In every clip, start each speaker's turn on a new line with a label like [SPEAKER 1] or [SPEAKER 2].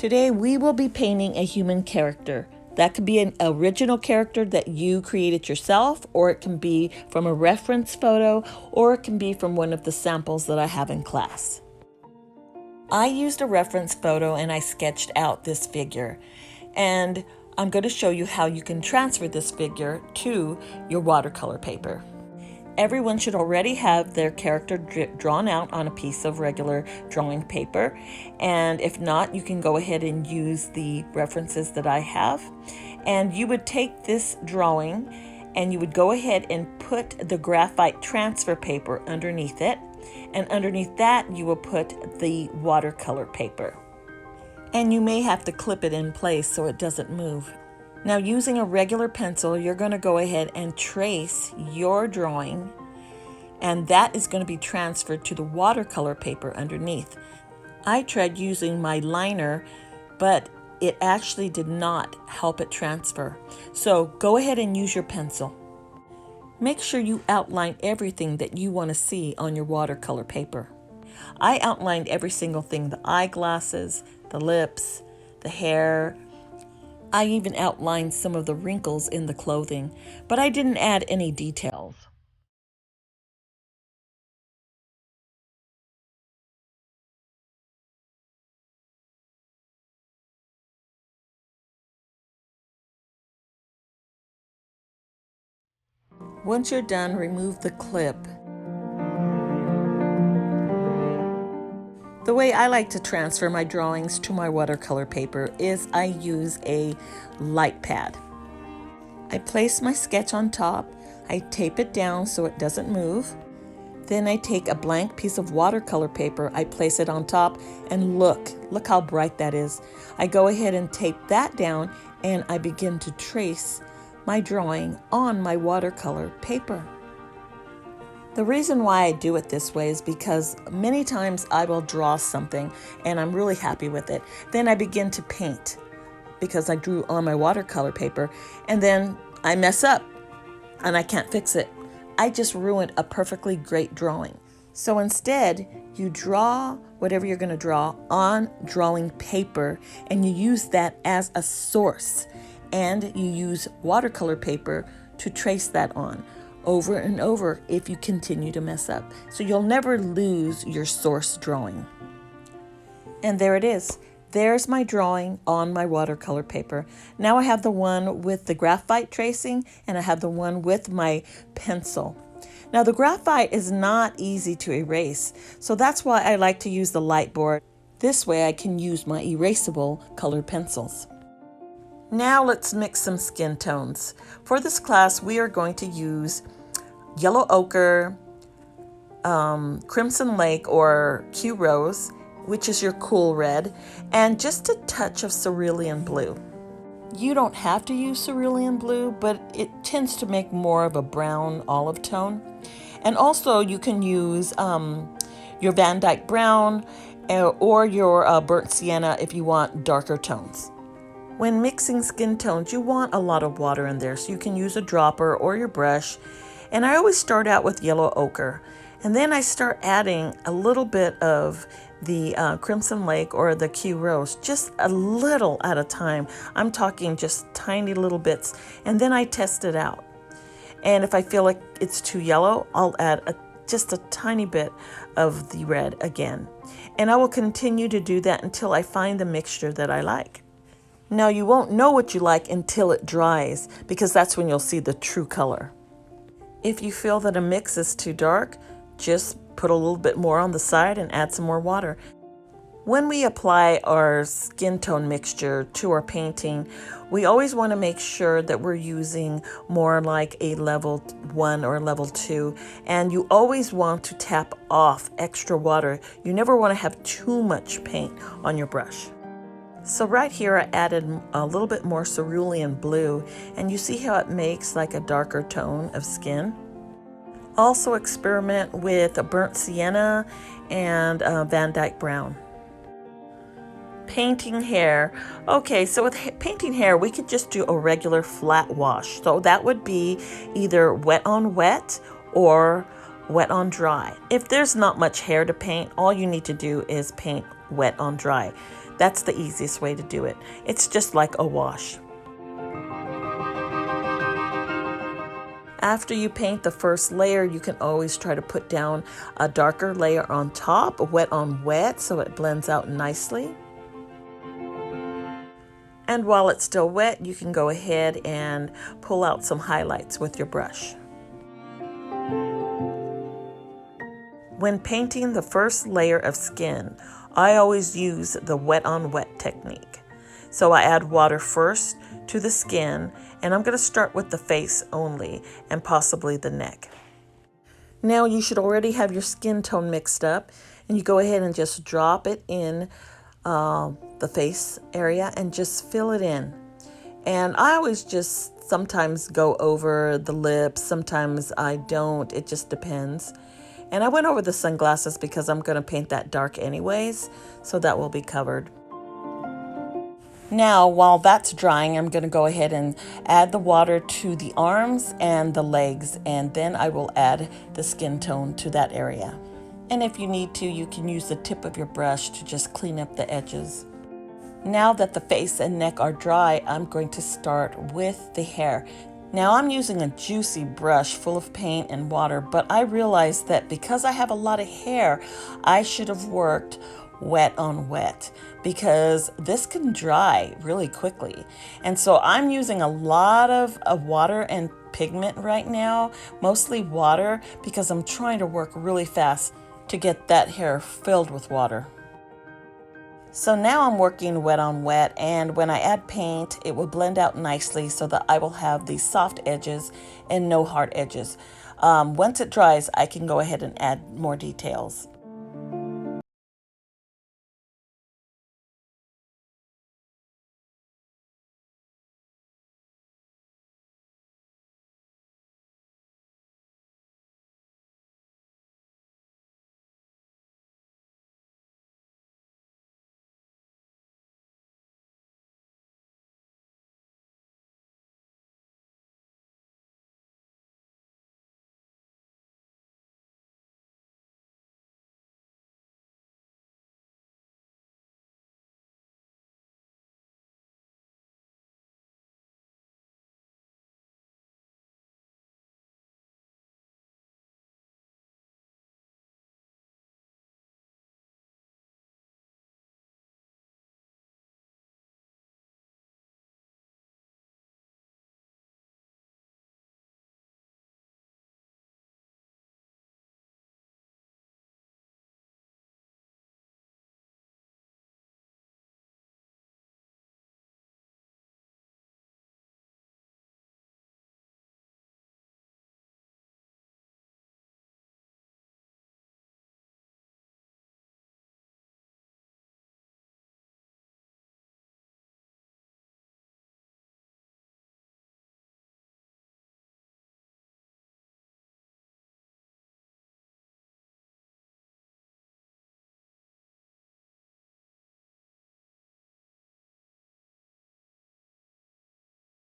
[SPEAKER 1] Today we will be painting a human character. That could be an original character that you created yourself, or it can be from a reference photo, or it can be from one of the samples that I have in class. I used a reference photo and I sketched out this figure. And I'm going to show you how you can transfer this figure to your watercolor paper. Everyone should already have their character drawn out on a piece of regular drawing paper. And if not, you can go ahead and use the references that I have. And you would take this drawing and you would go ahead and put the graphite transfer paper underneath it. And underneath that, you will put the watercolor paper. And you may have to clip it in place so it doesn't move. Now, using a regular pencil, you're going to go ahead and trace your drawing, and that is going to be transferred to the watercolor paper underneath. I tried using my liner, but it actually did not help it transfer. So go ahead and use your pencil. Make sure you outline everything that you want to see on your watercolor paper. I outlined every single thing: the eyeglasses, the lips, the hair. I even outlined some of the wrinkles in the clothing, but I didn't add any details. Once you're done, remove the clip. The way I like to transfer my drawings to my watercolor paper is I use a light pad. I place my sketch on top, I tape it down so it doesn't move. Then I take a blank piece of watercolor paper, I place it on top, and look how bright that is. I go ahead and tape that down and I begin to trace my drawing on my watercolor paper. The reason why I do it this way is because many times I will draw something and I'm really happy with it. Then I begin to paint because I drew on my watercolor paper, and then I mess up and I can't fix it. I just ruined a perfectly great drawing. So instead, you draw whatever you're going to draw on drawing paper, and you use that as a source, and you use watercolor paper to trace that on over and over if you continue to mess up. So you'll never lose your source drawing. And there it is. There's my drawing on my watercolor paper. Now I have the one with the graphite tracing, and I have the one with my pencil. Now the graphite is not easy to erase, so that's why I like to use the light board. This way I can use my erasable colored pencils. Now let's mix some skin tones. For this class, we are going to use yellow ochre, crimson lake or Q rose, which is your cool red, and just a touch of cerulean blue. You don't have to use cerulean blue, but it tends to make more of a brown olive tone. And also you can use your Van Dyke brown or your burnt sienna if you want darker tones. When mixing skin tones, you want a lot of water in there, so you can use a dropper or your brush. And I always start out with yellow ochre, and then I start adding a little bit of the crimson lake or the Q rose, just a little at a time. I'm talking just tiny little bits, and then I test it out. And if I feel like it's too yellow, I'll add just a tiny bit of the red again. And I will continue to do that until I find the mixture that I like. Now, you won't know what you like until it dries, because that's when you'll see the true color. If you feel that a mix is too dark, just put a little bit more on the side and add some more water. When we apply our skin tone mixture to our painting, we always want to make sure that we're using more like a level 1 or level 2, and you always want to tap off extra water. You never want to have too much paint on your brush. So right here I added a little bit more cerulean blue, and you see how it makes like a darker tone of skin. Also experiment with a burnt sienna and Van Dyke brown. Painting hair. Okay, so with painting hair, we could just do a regular flat wash. So that would be either wet on wet or wet on dry. If there's not much hair to paint, all you need to do is paint wet on dry. That's the easiest way to do it. It's just like a wash. After you paint the first layer, you can always try to put down a darker layer on top, wet on wet, so it blends out nicely. And while it's still wet, you can go ahead and pull out some highlights with your brush. When painting the first layer of skin, I always use the wet on wet technique. So I add water first to the skin, and I'm going to start with the face only and possibly the neck. Now you should already have your skin tone mixed up, and you go ahead and just drop it in the face area and just fill it in. And I always just sometimes go over the lips, sometimes I don't, it just depends. And I went over the sunglasses because I'm going to paint that dark anyways, so that will be covered. Now, while that's drying, I'm going to go ahead and add the water to the arms and the legs, and then I will add the skin tone to that area. And if you need to, you can use the tip of your brush to just clean up the edges. Now that the face and neck are dry, I'm going to start with the hair. Now I'm using a juicy brush full of paint and water, but I realized that because I have a lot of hair, I should have worked wet on wet because this can dry really quickly. And so I'm using a lot of water and pigment right now, mostly water, because I'm trying to work really fast to get that hair filled with water. So now I'm working wet on wet, and when I add paint, it will blend out nicely so that I will have these soft edges and no hard edges. Once it dries, I can go ahead and add more details.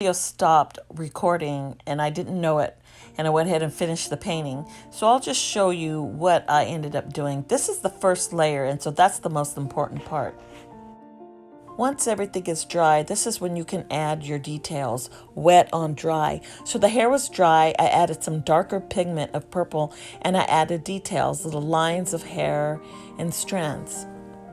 [SPEAKER 1] Video stopped recording and I didn't know it, and I went ahead and finished the painting. So I'll just show you what I ended up doing. This is the first layer, and so that's the most important part. Once everything is dry, this is when you can add your details, wet on dry. So the hair was dry, I added some darker pigment of purple, and I added details, little lines of hair and strands.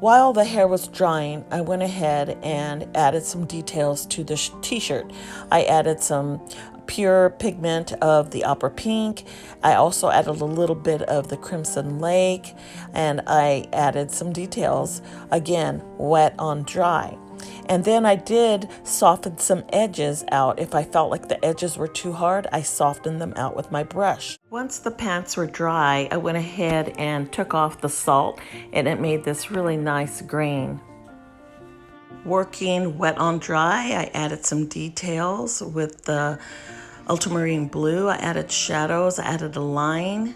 [SPEAKER 1] While the hair was drying, I went ahead and added some details to the t-shirt. I added some pure pigment of the opera pink. I also added a little bit of the crimson lake, and I added some details, again, wet on dry. And then I did soften some edges out. If I felt like the edges were too hard, I softened them out with my brush. Once the pants were dry, I went ahead and took off the salt, and it made this really nice grain. Working wet on dry, I added some details with the ultramarine blue. I added shadows, I added a line.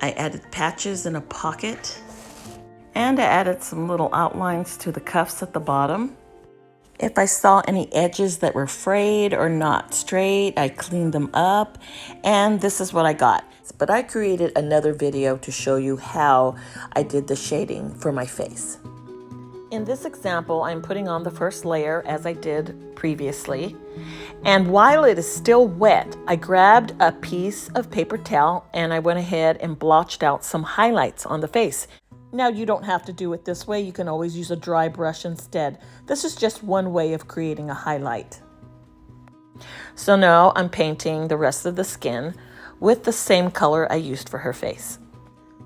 [SPEAKER 1] I added patches in a pocket. And I added some little outlines to the cuffs at the bottom. If I saw any edges that were frayed or not straight, I cleaned them up, and this is what I got. But I created another video to show you how I did the shading for my face. In this example, I'm putting on the first layer as I did previously. And while it is still wet, I grabbed a piece of paper towel and I went ahead and blotched out some highlights on the face. Now you don't have to do it this way. You can always use a dry brush instead. This is just one way of creating a highlight. So now I'm painting the rest of the skin with the same color I used for her face.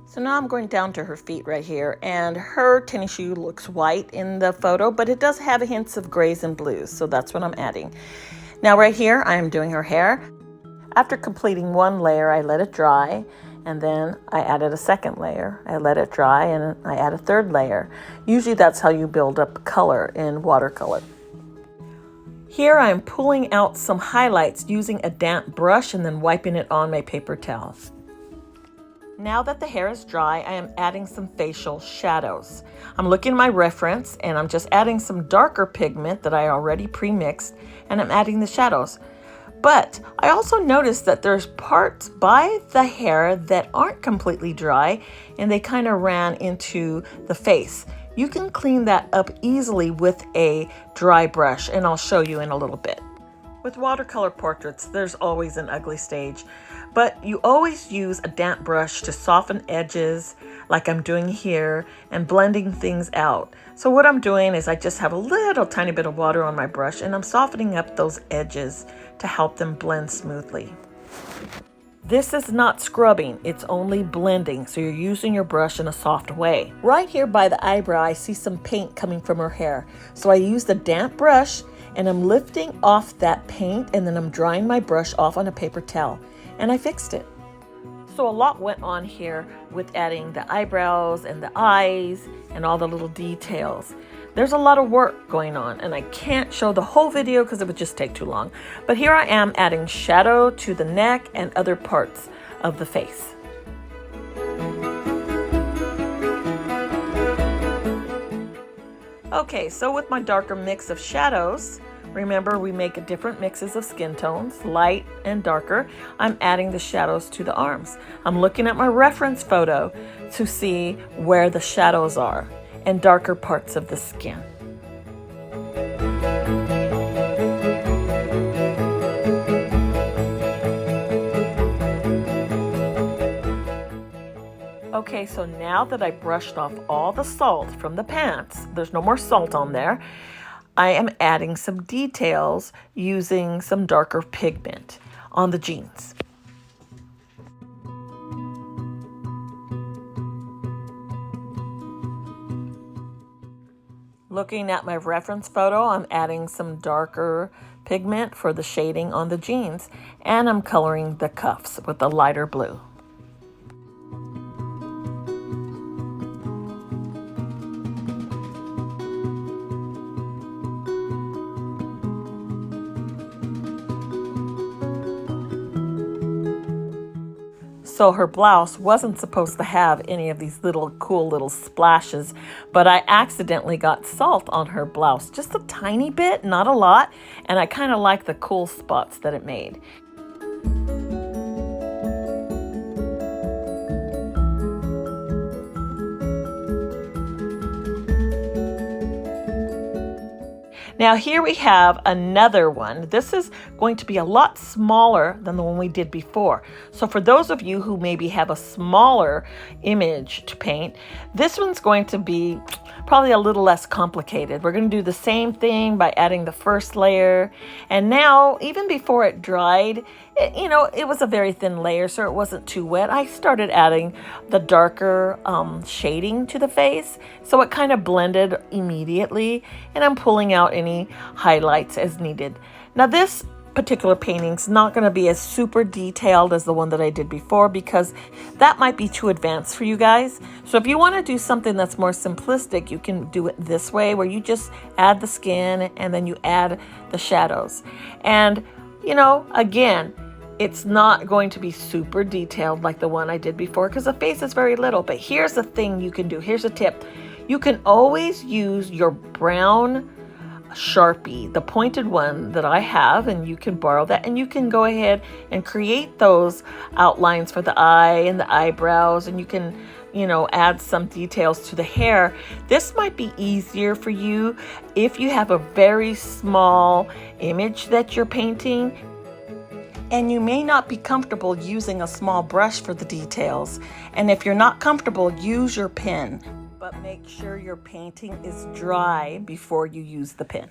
[SPEAKER 1] So now I'm going down to her feet right here, and her tennis shoe looks white in the photo, but it does have hints of grays and blues, so that's what I'm adding. Now right here, I am doing her hair. After completing one layer, I let it dry, and then I added a second layer. I let it dry, and I add a third layer. Usually that's how you build up color in watercolor. Here I'm pulling out some highlights using a damp brush and then wiping it on my paper towels. Now that the hair is dry, I am adding some facial shadows. I'm looking at my reference and I'm just adding some darker pigment that I already pre-mixed, and I'm adding the shadows. But I also noticed that there's parts by the hair that aren't completely dry and they kind of ran into the face. You can clean that up easily with a dry brush, and I'll show you in a little bit. With watercolor portraits, there's always an ugly stage, but you always use a damp brush to soften edges like I'm doing here and blending things out. So what I'm doing is I just have a little tiny bit of water on my brush and I'm softening up those edges to help them blend smoothly. This is not scrubbing, it's only blending, so you're using your brush in a soft way. Right here by the eyebrow, I see some paint coming from her hair. So I use the damp brush and I'm lifting off that paint, and then I'm drying my brush off on a paper towel, and I fixed it. So a lot went on here with adding the eyebrows and the eyes and all the little details. There's a lot of work going on, and I can't show the whole video because it would just take too long. But here I am adding shadow to the neck and other parts of the face. Okay, so with my darker mix of shadows, remember we make different mixes of skin tones, light and darker. I'm adding the shadows to the arms. I'm looking at my reference photo to see where the shadows are and darker parts of the skin. Okay, so now that I brushed off all the salt from the pants, there's no more salt on there, I am adding some details using some darker pigment on the jeans. Looking at my reference photo, I'm adding some darker pigment for the shading on the jeans, and I'm coloring the cuffs with a lighter blue. So her blouse wasn't supposed to have any of these cool little splashes, but I accidentally got salt on her blouse, just a tiny bit, not a lot, and I kind of like the cool spots that it made. Now here we have another one. This is going to be a lot smaller than the one we did before. So for those of you who maybe have a smaller image to paint, this one's going to be probably a little less complicated. We're going to do the same thing by adding the first layer. And now, even before it dried, it was a very thin layer, so it wasn't too wet. I started adding the darker shading to the face, so it kind of blended immediately, and I'm pulling out any highlights as needed. Now this particular painting's not going to be as super detailed as the one that I did before because that might be too advanced for you guys. So if you want to do something that's more simplistic, you can do it this way, where you just add the skin and then you add the shadows. And again, it's not going to be super detailed like the one I did before because the face is very little. But here's the thing you can do. Here's a tip. You can always use your brown Sharpie, the pointed one that I have, and you can borrow that, and you can go ahead and create those outlines for the eye and the eyebrows, and you can add some details to the hair. This might be easier for you if you have a very small image that you're painting, and you may not be comfortable using a small brush for the details. And if you're not comfortable, use your pen, but make sure your painting is dry before you use the pen.